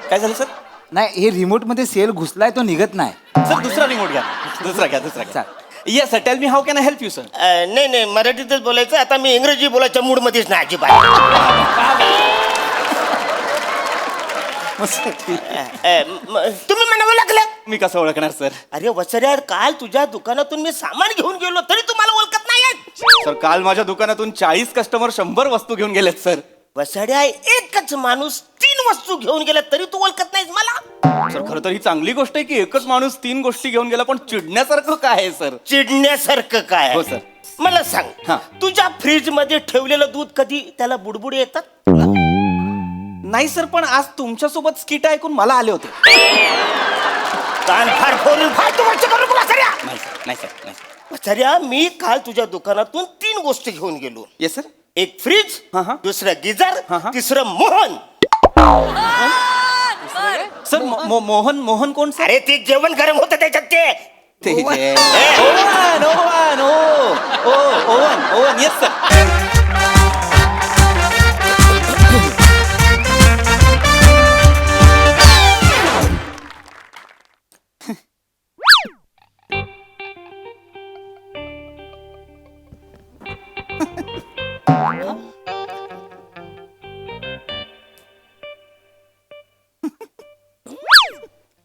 काय झालं सर? नाही, हे रिमोट मध्ये सेल घुसलाय, तो निघत नाही. सर दुसरा रिमोट घ्या. दुसरा घ्या. Yes sir, tell me how can I help you sir? नाही मराठीतच बोलायचं. आता मी इंग्रजी बोलायच्या मूड मध्येच नाही अजिबात. तुम्ही म्हणावं लागलं. मी कसं ओळखणार सर? अरे वसऱ्या, काल तुझ्या दुकानातून मी सामान घेऊन गेलो तरी तुम्हाला ओळखत नाही. सर काल माझ्या दुकानातून 40 कस्टमर 100 वस्तू घेऊन गेलेत सर. वसड्या, एकच माणूस 3 वस्तू घेऊन गेला तरी तू ओळखत नाहीस मला. सर खरं तर ही चांगली गोष्ट आहे की एकच माणूस 3 गोष्टी घेऊन गेला, पण चिडण्यासारखं काय आहे सर? चिडण्यासारखं काय? हो सर. मला सांग, हा. तुझ्या फ्रीज मध्ये ठेवलेलं दूध कधी त्याला बुडबुडे येतात? नाही सर, पण आज तुमच्यासोबत स्किट ऐकून मला आले होते. कान फार फोडून फालतू गोष्ट करू नको वसऱ्या. नाही सर. वसऱ्या, मी काल तुझ्या दुकानातून 3 गोष्टी घेऊन गेलो. Yes sir. एक फ्रीज, हा. दुसरं गिझर, हा. तिसरं मोहन. सर मोहन कोण सर? अरे ते जेवण गरम होतं त्याच्यात ते. Oven yes sir.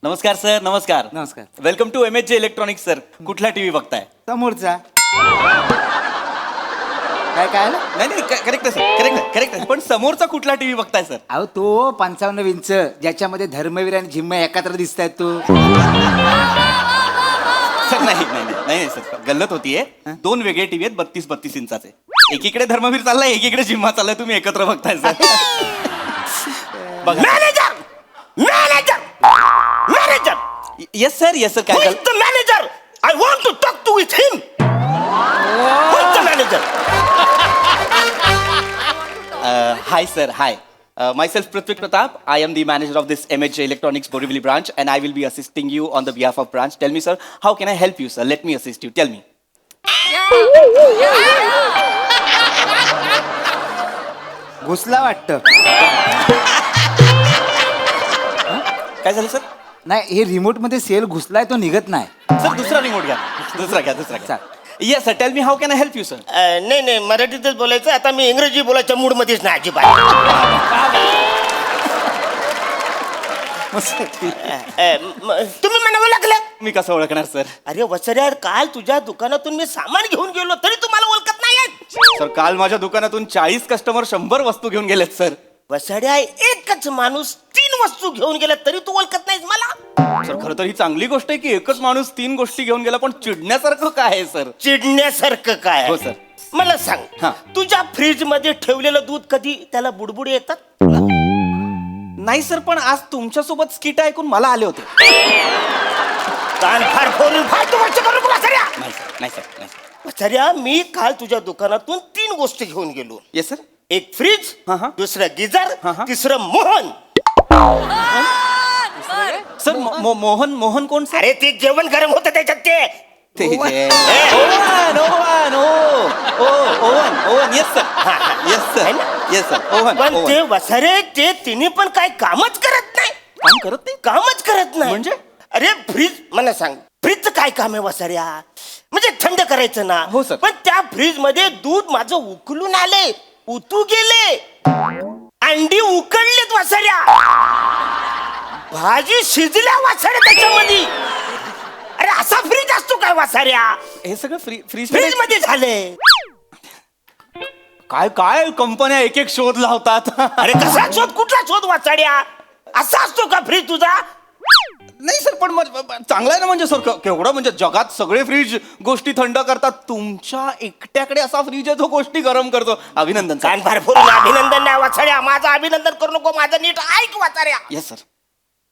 नमस्कार सर. नमस्कार. Welcome to MHJ electronics sir. कुठला टीव्ही बघताय? समोरचा काय आलं? नाही करेक्ट सर, करेक्ट. पण समोरचा कुठला टीव्ही बघताय सर? अहो, तो 55 इंच ज्याच्यामध्ये धर्मवीर आणि झिम्मा एकत्र दिसत आहेत तो. सर नाही सर, गल्लत होतीये. 2 वेगळे टीव्ही आहेत 32 इंचाचे. एकीकडे धर्मवीर चाललाय, एकीकडे जिम्मा चाललाय. तुम्ही एकत्र बघताय सर. Manager yes sir. काय झालं? Manager, I want to talk to with him. Manager. Hi sir, hi. Myself Prithvik Pratap. I am the manager of this MHJ Electronics Borivali branch and I will be assisting you on the behalf of branch. Tell me sir, how can I help you sir? Let me assist you. Tell me. घुसला वाटतं. काय झालं sir? नाही, हे remote मध्ये sale घुसलाय, तो निघत नाही. सर दुसरा रिमोट घ्या. दुसरा घ्या. Yes sir, tell me how can I help you sir? नाही मराठीतच बोलायचं. आता मी इंग्रजी बोलायच्या मूड मध्येच नाही अजिबात. तुम्ही म्हणावं लागलं. मी कसं ओळखणार सर? अरे वसऱ्या, काल तुझ्या दुकानातून मी सामान घेऊन गेलो तरी तुम्हाला ओळखत नाही. सर काल माझ्या दुकानातून 40 कस्टमर 100 वस्तू घेऊन गेलेत सर. वसड्या, एकच माणूस 3 वस्तू घेऊन गेला तरी तू ओळखत नाहीस मला. सर खरं तर ही चांगली गोष्ट आहे की एकच माणूस 3 गोष्टी घेऊन गेला, पण चिडण्यासारखं काय आहे सर? चिडण्यासारखं काय? हो सर. मला सांग, हा. तुझ्या फ्रीज मध्ये ठेवलेलं दूध कधी त्याला बुडबुडे येतात? नाही सर, पण आज तुमच्यासोबत स्किट ऐकून मला आले होते. कान फार फोडून फालतू गोष्ट करू नको वसऱ्या. नाही सर. वसऱ्या, मी काल तुझ्या दुकानातून 3 गोष्टी घेऊन गेलो. Yes sir. एक फ्रीज, हा. दुसरं गिझर, हा. तिसरं मोहन. सर मोहन कोण सर? अरे ते जेवण गरम होतं त्याच्यात ते. Yes sir. पण ते वसरे ते तिने पण काय कामच करत नाही. कामच करत नाही म्हणजे? अरे फ्रीज, मला सांग, फ्रीजचं काय काम आहे वसऱ्या? म्हणजे थंड करायचं ना. हो, सर. पण त्या फ्रीज मध्ये दूध माझं उकलून आले, उतू गेले, अंडी उकडलेत वसऱ्या, भाजी शिजल्या वसऱ्या त्याच्यामध्ये. अरे असा फ्रीज असतो काय वसऱ्या? हे सगळं फ्रीज फ्रीज मध्ये झाले. काय कंपन्या एक एक शोध लावतात. अरे कसा शोध? कुठला शोध वसऱ्या? असा असतो का फ्रीज तुझा? नाही सर, पण चांगलं आहे ना. म्हणजे सर केवढं, म्हणजे जगात सगळे फ्रीज गोष्टी थंड करतात, तुमच्या एकट्याकडे असा फ्रीज आहे जो गोष्टी गरम करतो. अभिनंदन सर. कान भरपूर अभिनंदन नाही वसऱ्या. माझं अभिनंदन करू नको, माझं नीट ऐक वसऱ्या. Yes sir.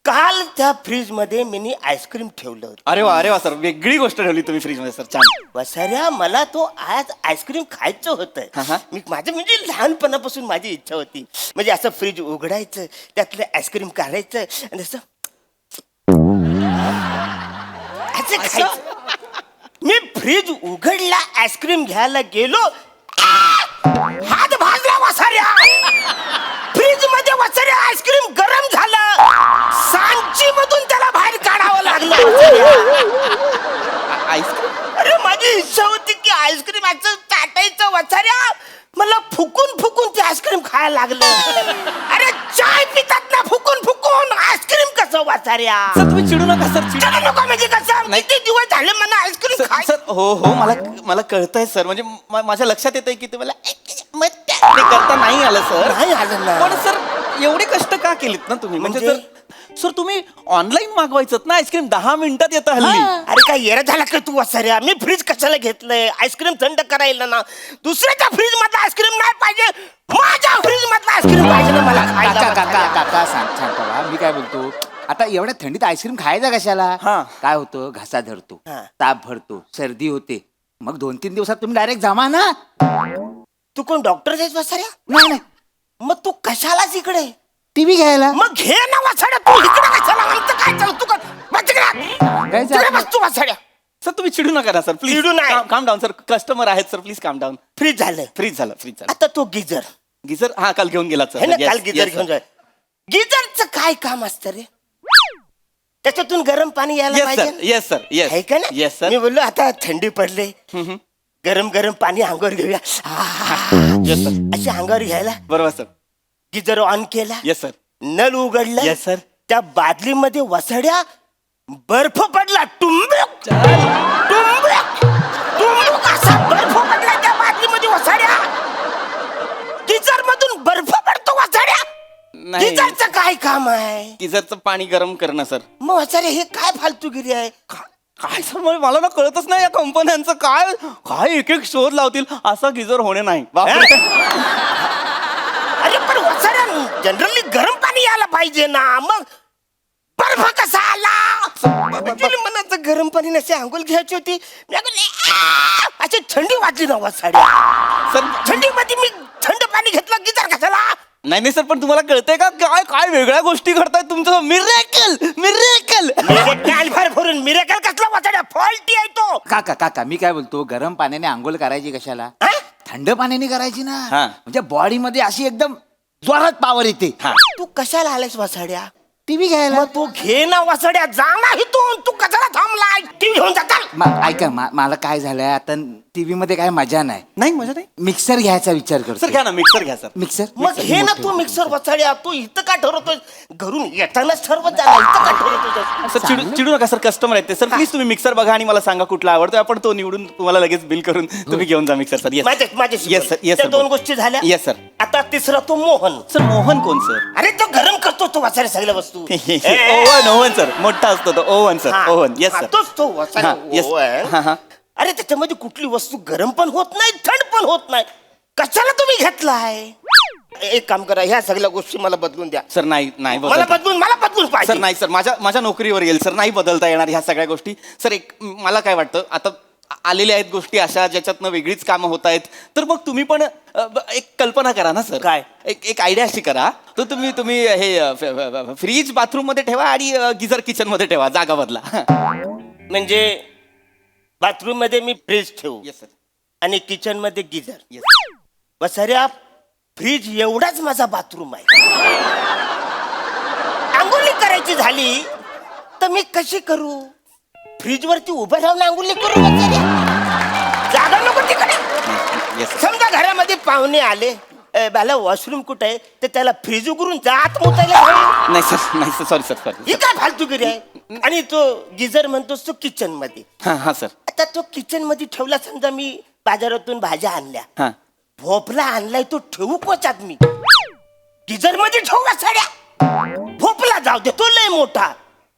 काल त्या फ्रीज मध्ये मी आईस्क्रीम ठेवलं होतं. अरे वा सर, वेगळी गोष्ट ठेवली तुम्ही फ्रीज मध्ये सर. छान. वसऱ्या, मला तो आज आईस्क्रीम खायचं हा. होतं. मी माझं म्हणजे लहानपणापासून माझी इच्छा होती. म्हणजे असं फ्रीज उघडायचं, त्यातलं आईस्क्रीम काढायचं आणि असं खायचं. मी फ्रीज उघडला, आईस्क्रीम घ्यायला गेलो, हात भाजला वसऱ्या. फ्रीज मध्ये वसऱ्या आईस्क्रीम गरम झालं. वाचाऱ्या. सर तुम्ही चिडू नका सर चिडू चिडू नको म्हणजे कसं? नाही. किती दिवस झाले मला आईस्क्रीम सर खाय. सर, हो हो मला कळतंय सर म्हणजे माझ्या लक्षात येतंय की तुम्हाला ते करता नाही आलं सर. नाही आलं ना. पण सर एवढे कष्ट का केलेत ना तुम्ही म्हणजे म्हणजे? सर तुम्ही ऑनलाईन मागवायचं ना आईस्क्रीम 10 मिनिटात येतं हल्ली. अरे काय येरा झाला का तू वाचाऱ्या? मी फ्रीज कशाला घेतलंय? आईस्क्रीम थंड करायला ना. दुसऱ्याच्या फ्रीज मधला आईस्क्रीम नाही पाहिजे, माझ्या फ्रीज मधला आईस्क्रीम पाहिजे ना मला खायला. काका काका वाचाऱ्या. काका सांग सांग बाबा मी काय बोलतो आता एवढ्या थंडीत आईस्क्रीम खायचा कशाला? हा. काय होतं घसा धरतो, हा. ताप भरतो, सर्दी होते, मग 2-3 दिवसात तुम्ही डायरेक्ट जमा ना. तू कोण डॉक्टर आहेस वाचाऱ्या? नाही नाही मग तू कशालाच इकडे? टीव्ही घ्यायला. मग घे ना वाचाड्या, तू इकडे कशाला? आमचं काय चालू? तू सांगायचं तिकडे आपलं. बस तू वाचाड्या. सर तुम्ही चिडू नका ना सर प्लीज. चिडू नाही. काम डाऊन सर कस्टमर आहेत सर प्लीज काम डाऊन. फ्रीज झालं. फ्रीज झालं फ्रीज झालं. आता तो गिजर गिझर हा काल घेऊन गेला है ना, सर. काल गिजर घेऊन जाय. गिजरचं काय काम असतं रे? त्याच्यातून गरम पाणी यायला येस सर पाहिजे, येस सर येस आहे का ना? येस सर मी बोललो आता थंडी पडले, गरम गरम पाणी अंगावर घेऊया. येस सर अशी अंगावर घ्यायला बरोबर सर. गिजर ऑन केला, येस सर नल उघडलं. Yes sir. त्या बादलीमध्ये वसड्या बर्फ पडला. टुंबुक टुंबुक टुंबुक असा बर्फ पडला त्या बादलीमध्ये वसड्या. गिजर मधून बर्फ पडतो वसड्या. नाही गिजरचं काय काम आहे? गिझरचं पाणी गरम करणं सर. मग वसड्या हे काय फालतूगिरी आहे? काय सर मला ना कळतच नाही या कंपन्यांचं काय काय एक एक शोध लावतील असा गिझर होणे नाही बापरे. अरे पण वसड्या जनरली गरम पाणी यायला पाहिजे ना, मग बर्फ कसा आला? Actually मनाचं गरम पाणी नसे आंघोळ घ्यायची होती. मी अशी थंडी वाजली ना वसाड्या. सर थंडीमध्ये मी थंड पाणी घेतलं गिजर कशाला? नाही नाही सर पण तुम्हाला कळतंय का काय काय वेगळ्या गोष्टी घडतायत तुमचं मिरेकल मिरेकल. मिरेकल भर भरून मिरेकल कसला वसाड्या? फॉल्टी आहे तो. काका काका मी काय बोलतो गरम पाण्याने आंघोळ करायची कशाला? हा? थंड पाण्याने करायची ना. हा. म्हणजे बॉडी मध्ये अशी एकदम जोरात पावर येते. हा तू कशाला आलायस वसाड्या? टीव्ही घ्यायला. मग तू घे ना वसाड्या, जा ना इथून. तू कशाला थांबलाय? टीव्ही घेऊन जाताल. ऐका मला काय झालंय आता टीव्ही मध्ये काय मजा नाही. नाही मजा नाही. मिक्सर घ्यायचा विचार करतो. सर घ्या ना मिक्सर घ्या सर. मिक्सर मग घे ना तू मिक्सर वसाड्या. तू इथं का ठरवतोय? घरून येतानाच ठरवत जा ना, इथं का ठरवतोय? सर चिडू नका सर कस्टमर आहेत ते सर प्लीज तुम्ही मिक्सर बघा आणि मला सांगा कुठला आवडतो आपण तो निवडून तुम्हाला लगेच बिल करून तुम्ही घेऊन जा मिक्सर सर. येस माझ्याशी येस सर बोल. येस त्या सर दोन गोष्टी झाल्या. Yes sir. आता तिसरा तो मोहन. सर मोहन कोण सर? अरे तो गरम करतो तो वाचायला सगळ्या वस्तू. ओव्हन ओव्हन सर मोठा असतो तो ओव्हन सर हा, ओव्हन येस हा, सर. तोच तो वाचायला हा, yes. ओव्हन. हा, हा. अरे त्याच्यामध्ये कुठली वस्तू गरम पण होत नाही, थंड पण होत नाही. कशाला तुम्ही घेतलाय? एक काम करा, ह्या सगळ्या गोष्टी मला बदलून द्या. सर नाही नाही मला बदलून सर पाहिजे. नाही सर माझ्या नोकरीवर येईल सर नाही बदलता येणार ह्या सगळ्या गोष्टी. सर एक मला काय वाटतं आता आलेल्या आहेत गोष्टी अशा ज्याच्यातनं वेगळीच कामं होत आहेत तर मग तुम्ही पण एक कल्पना करा ना सर. काय? एक आयडिया अशी करा तर तुम्ही हे फ्रीज बाथरूम मध्ये ठेवा आणि गिझर किचन मध्ये ठेवा जागा बदला. म्हणजे बाथरूम मध्ये मी फ्रीज ठेवू येस सर आणि किचन मध्ये गिझर. येस. बसाऱ्या फ्रीज एवढाच माझा बाथरूम आहे. आंघोळी करायची झाली तर मी कशी करू? फ्रीज वरती उभं राहून आंघोळी करू बसाऱ्या? जागा नको तिकडे. Yes sir. समजा घरामध्ये पाहुणे आले, बाला वॉशरूम कुठे आहे, तर त्याला फ्रीज उघडून जात मुतायला हवं. नाही सर सॉरी सर सॉरी. ही काय फालतूगिरी आहे? आणि तो गिझर म्हणतोस तो किचन मध्ये. हा सर. आता तो किचन मध्ये ठेवला. समजा मी बाजारातून भाज्या आणल्या, हा भोपला आणलाय, तो ठेवू कोच्यात मी? गिझर मध्ये ठेवू का साड्या? भोपला जाऊ दे, तो लय मोठा.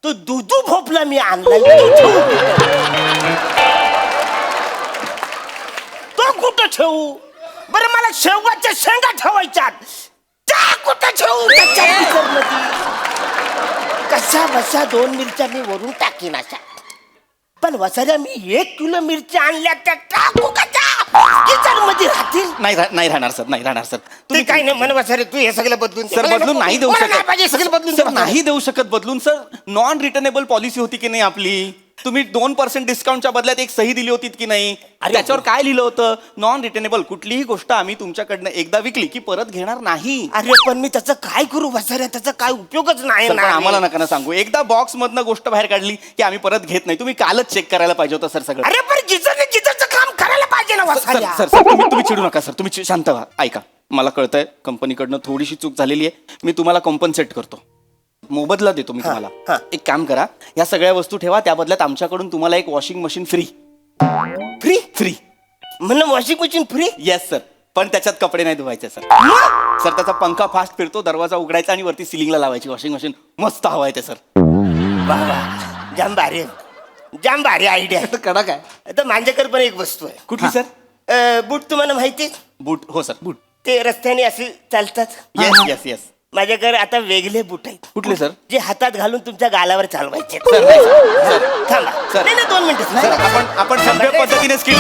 तो दुधू भोपला मी आणलाय, तो ठेवू कुठं? तो कुठं ठेवू? बरं मला शेवगाच्या शेंगा ठेवायच्यात, त्या कुठं ठेवू? त्याच्या गिझर मध्ये कशा बशा 2 मिरच्या मी वरून टाकीन अशा. पण वसाऱ्या मी 1 किलो मिरच्या आणल्या, त्या टाकू कशा? गिझर मध्ये राहतील? नाही राहणार सर नाही राहणार सर. तुम्ही काय नाही म्हण वसारे, तू हे सगळं बदलून दे. सर मला बदलून नको. नाही देऊ मला नाही शकत पाहिजे, सगळं बदलून सर दे. नाही देऊ शकत बदलून सर. नॉन रिटर्नेबल पॉलिसी होती की नाही आपली? तुम्ही 2% डिस्काउंटच्या बदल्यात एक सही दिली होती की नाही? अरे त्याच्यावर काय लिहिलं होतं? नॉन रिटर्नेबल कुठलीही गोष्ट आम्ही तुमच्याकडनं एकदा विकली की परत घेणार नाही. अरे पण मी त्याचं काय करू वसाऱ्या? त्याचा काय उपयोगच नाही सर, पण ना. आम्हाला नका ना सांगू. एकदा बॉक्स मधनं गोष्ट बाहेर काढली की आम्ही परत घेत नाही. तुम्ही कालच चेक करायला पाहिजे होतं सर सगळं. अरे पण गिझरचं काम करायला पाहिजे ना सर वसाऱ्या. सर सर तुम्ही चिडू नका सर. तुम्ही शांत व्हा. ऐका मला कळतंय कंपनीकडनं थोडीशी चूक झालेली आहे. मी तुम्हाला कॉम्पन्सेट करतो. मोबदला देतो मी हा. तुम्हाला. एक काम करा, या सगळ्या वस्तू ठेवा, त्या बदल्यात आमच्याकडून तुम्हाला एक washing machine free. Free free. म्हणलं washing machine free. Yes sir, पण त्याच्यात कपडे नाही धुवायचे सर. सर त्याचा पंखा फास्ट फिरतो, दरवाजा उघडायचा आणि वरती सिलिंगला लावायची वॉशिंग मशीन. मस्त हवा आहे ते सर. वा वा, जाम भारी जाम भारी आयडिया. कडक आहे. आता माझ्याकडे पण एक वस्तू आहे. कुठली सर? बूट तुम्हाला माहिती? बूट. हो सर, बूट. ते रस्त्याने असे चालतात. Yes yes yes. माझ्याकडे आता वेगळे बूट आहेत. कुठले सर? जे हातात घालून तुमच्या गालावर चालवायचे. सर नाही सर. थांबा. सर. नाही 2 मिनिटं. सर आपण सभ्य पद्धतीने स्किल